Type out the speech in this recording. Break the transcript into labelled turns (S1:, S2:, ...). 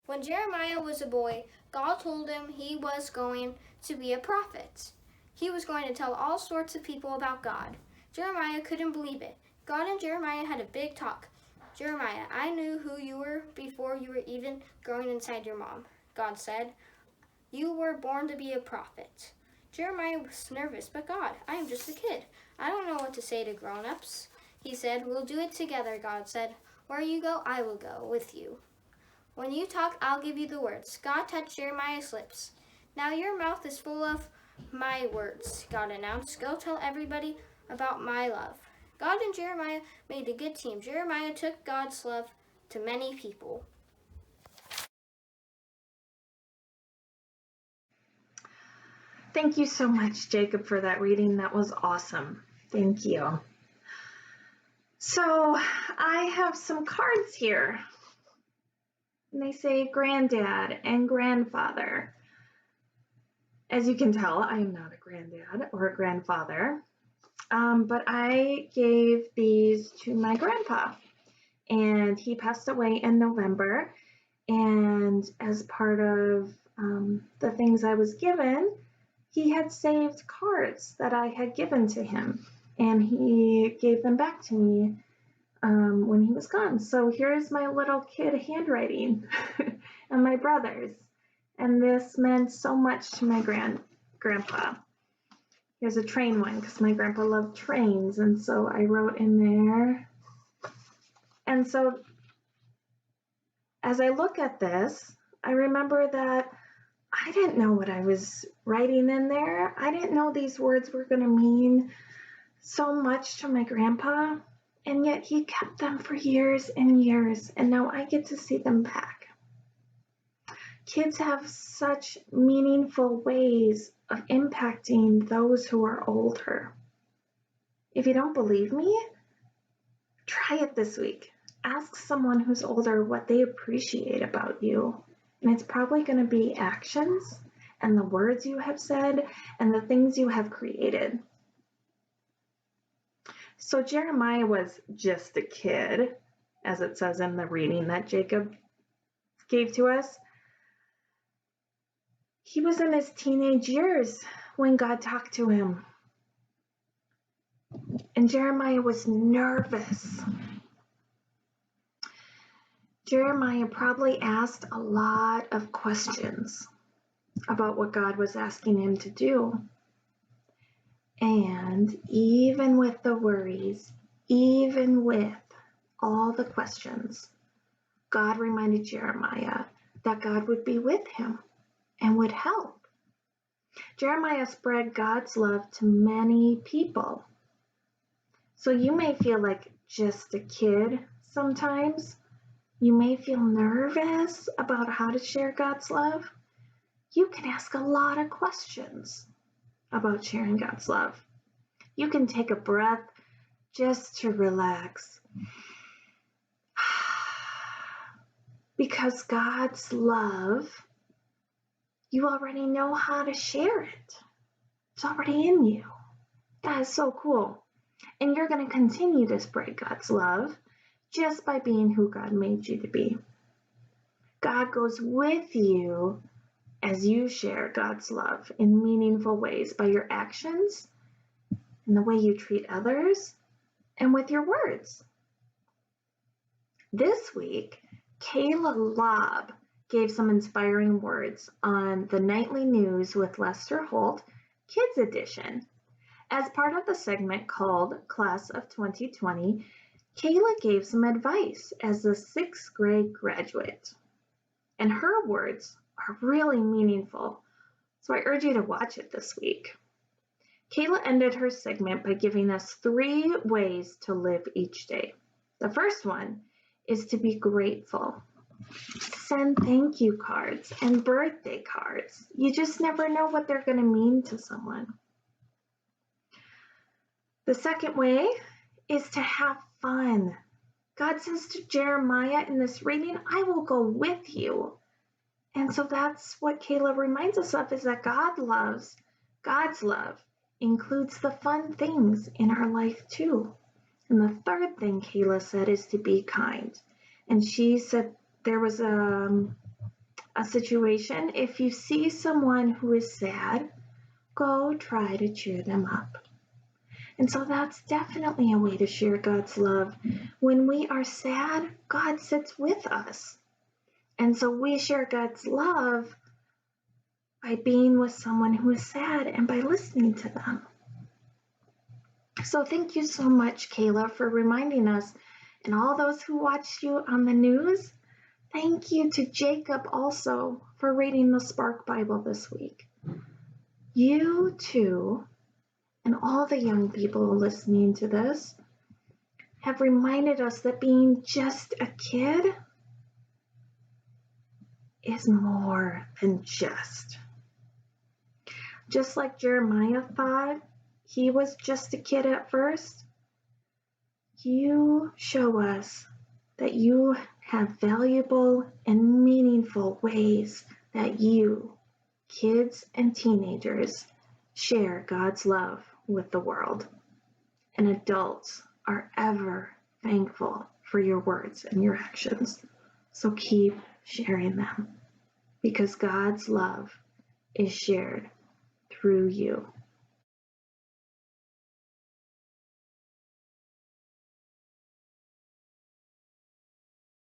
S1: When Jeremiah was a boy, God told him he was going to be a prophet. He was going to tell all sorts of people about God. Jeremiah couldn't believe it. God and Jeremiah had a big talk. Jeremiah, I knew who you were before you were even growing inside your mom, God said. You were born to be a prophet. Jeremiah was nervous, but God, I am just a kid. I don't know what to say to grown-ups. He said, we'll do it together, God said. Where you go, I will go with you. When you talk, I'll give you the words. God touched Jeremiah's lips. Now your mouth is full of my words, God announced. Go tell everybody about my love. God and Jeremiah made a good team. Jeremiah took God's love to many people.
S2: Thank you so much, Jacob, for that reading. That was awesome. Thank you. So I have some cards here. And they say granddad and grandfather. As you can tell, I am not a granddad or a grandfather, but I gave these to my grandpa, and he passed away in November. And as part of the things I was given, he had saved cards that I had given to him, and he gave them back to me when he was gone. So here's my little kid handwriting and my brother's. And this meant so much to my grandpa. Here's a train one because my grandpa loved trains. And so I wrote in there. And so as I look at this, I remember that I didn't know what I was writing in there. I didn't know these words were going to mean so much to my grandpa. And yet he kept them for years and years. And now I get to see them back. Kids have such meaningful ways of impacting those who are older. If you don't believe me, try it this week. Ask someone who's older what they appreciate about you. And it's probably going to be actions and the words you have said and the things you have created. So Jeremiah was just a kid, as it says in the reading that Jacob gave to us. He was in his teenage years when God talked to him. And Jeremiah was nervous. Jeremiah probably asked a lot of questions about what God was asking him to do. And even with the worries, even with all the questions, God reminded Jeremiah that God would be with him and would help. Jeremiah spread God's love to many people. So you may feel like just a kid sometimes. You may feel nervous about how to share God's love. You can ask a lot of questions about sharing God's love. You can take a breath just to relax. Because God's love, you already know how to share it. It's already in you. That is so cool. And you're going to continue to spread God's love just by being who God made you to be. God goes with you as you share God's love in meaningful ways by your actions and the way you treat others and with your words. This week, Kayla Lobb gave some inspiring words on the Nightly News with Lester Holt, Kids Edition. As part of the segment called Class of 2020, Kayla gave some advice as a 6th grade graduate. And her words are really meaningful, so I urge you to watch it this week. Kayla ended her segment by giving us 3 ways to live each day. The first one is to be grateful. Send thank you cards and birthday cards. You just never know what they're going to mean to someone. The second way is to have fun. God says to Jeremiah in this reading, I will go with you. And so that's what Kayla reminds us of, is that God's love includes the fun things in our life too. And the third thing Kayla said is to be kind. And she said there was a situation, if you see someone who is sad, go try to cheer them up. And so that's definitely a way to share God's love. When we are sad, God sits with us. And so we share God's love by being with someone who is sad and by listening to them. So thank you so much, Kayla, for reminding us, and all those who watched you on the news. Thank you to Jacob also for reading the Spark Bible this week. You too, and all the young people listening to this, have reminded us that being just a kid is more than just. Just like Jeremiah thought he was just a kid at first, you show us that you have valuable and meaningful ways that you, kids and teenagers, share God's love with the world. And adults are ever thankful for your words and your actions. So keep sharing them because God's love is shared through you.